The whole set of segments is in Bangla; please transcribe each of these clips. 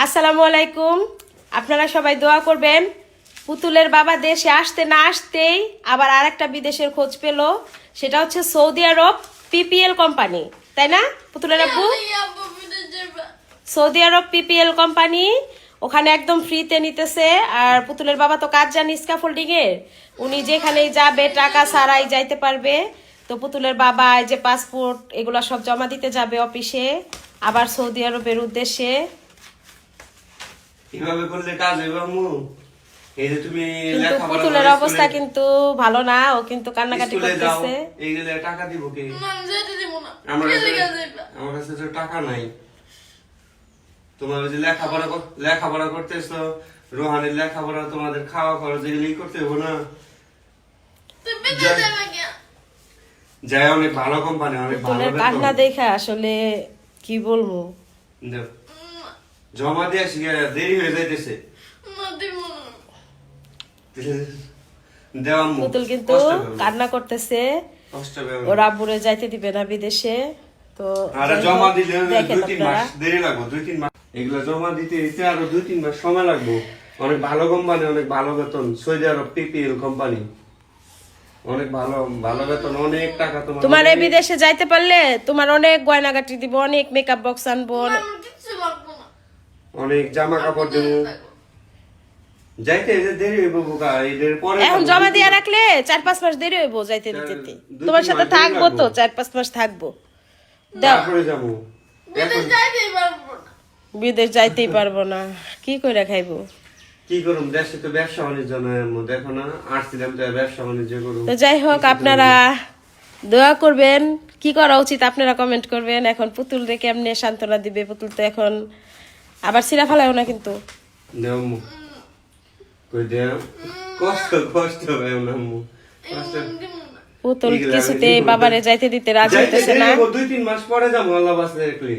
আসসালামু আলাইকুম। আপনারা সবাই দোয়া করবেন। পুতুলের বাবা দেশে আসতে না আসতেই আবার আরেকটা বিদেশের খোঁজ পেল, সেটা হচ্ছে সৌদি আরব পিপিএল কোম্পানি, তাই না পুতুলের আব্বু? সৌদি আরব পিপিএল কোম্পানি ওখানে একদম ফ্রিতে নিতেছে। আর পুতুলের বাবা তো কাজ জানি স্ক্যাফোল্ডিং এর, উনি যেখানেই যাবে টাকা ছাড়াই যাইতে পারবে। তো পুতুলের বাবা এই যে পাসপোর্ট এগুলো সব জমা দিতে যাবে অফিসে, আবার সৌদি আরবের উদ্দেশ্যে। কিভাবে করলে কাজ হবে আম্মু? এই যে তুমি কিন্তু লেখাপড়া পুতুলের করে অবস্থা কিন্তু ভালো না, ও কিন্তু কান্নাকাটি স্কুলে যাও, করতেছে। এইগুলো টাকা দিব কে? আমার আমার কাছে তো টাকা নাই। তোমার ওই যে লেখাপড়া করতেছো, রোহানের লেখাপড়া, তোমাদের খাওয়া খরচ এগুলি করতে হবো না? যাই অনেক ভালো কোম্পানি, অনেক ভালো পুতুলের বেতন। কান্না দেখা আসলে কি বলবো। দাও। জমা দিয়ে আসি, দেরি হয়ে যাইতেছে। দেওয়া আম্মু, পুতুল কিন্তু কষ্ট হবে না। কান্না করতেছে, কষ্ট হবে না। ওর আব্বুরে যাইতে দিবে না বিদেশে। তো আরে যাই জমা হোক, দিলে দেখেন 2-3 আপনারা। মাস দেরি লাগবে, 2-3 মাস। এগুলো জমা দিতে আরো 2-3 মাস সময় লাগবে। অনেক ভালো কোম্পানি, অনেক ভালো বেতন। সৌদি আরব পিপিএল কোম্পানি, অনেক ভালো ভালো বেতন, অনেক টাকা তোমার এই বিদেশে যাইতে পারলে তোমার অনেক গয়নাগাটি দিব, অনেক মেকআপ বক্স আনবো, অনেক জামা কাপড় দেবো। যাইতে এই যে দেরি হইব বোকা, এদের পরে এখন জমা দিয়ে রাখলে 4-5 মাস দেরি হইব যাইতে দিতে। 2-3 তোমার সাথে মাস দেরি থাকবো তো, লাগবো। 4-5 মাস থাকবো। দাও, তারপরে যাবো। এখন বিদেশ যাইতেই পারবো না, কি করে খাইবো? কি করুম, দেশে তো ব্যবসা বাণিজ্য নয় আম্মু, দেখো না আসছিলাম তো ব্যবসা বাণিজ্য করুম। তো যাই হোক, আপনারা দোয়া করবেন। কি করা উচিত আপনারা কমেন্ট করবেন। এখন পুতুল রে কেমনে সান্ত্বনা দিবে? পুতুল তো এখন আবার সিরা ফেলাও না কিন্তু। দেও আম্মু, কই দেও, কষ্ট হবে না আম্মু, কষ্ট। পুতুল এগুলা কিছুতে আমি বাবারে যাইতে দিতে রাজি যাইতে হইতেছে দেরি না। হইবো, 2-3 মাস পরে যাবো আল্লাহ বাঁচলে দেখলি।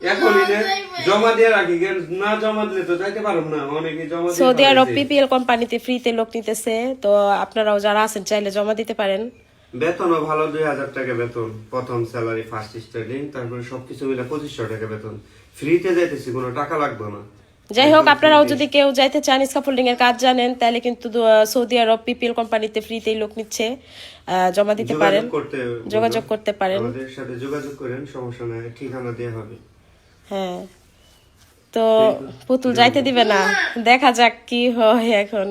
এখনই যে জমা দিয়ে রাখি, না জমা দিলে তো যাইতে পারব না। অনেকে জমা দিয়ে সৌদি আরব পাঠাইছে। পিপিএল কোম্পানিতে ফ্রিতে লোক নিতেছে, তো আপনারাও যারা আছেন চাইলে জমা দিতে পারেন। বেতনও ভালো, 2000 টাকা বেতন প্রথম স্যালারি, ফার্স্ট স্টার্টিং, তারপরে সবকিছু মিলে 2500 টাকা বেতন। ফ্রিতে যাইতেছি, কোনো টাকা লাগবে না। যাই হোক, একদম আপনারাও free-তে। যদি কেউ যাইতে চান, স্কাফোল্ডিং এর কাজ জানেন, তাহলে কিন্তু সৌদি আরব পিপিএল কোম্পানিতে ফ্রিতেই লোক নিচ্ছে, জমা দিতে পারেন, যোগাযোগ করতে পারেন। আমাদের সাথে যোগাযোগ করেন, সমস্যা নাই, ঠিকানা দেয়া হবে। হ্যাঁ, তো পুতুল যাইতে দিবে না, দেখা যাক কি হয় এখন।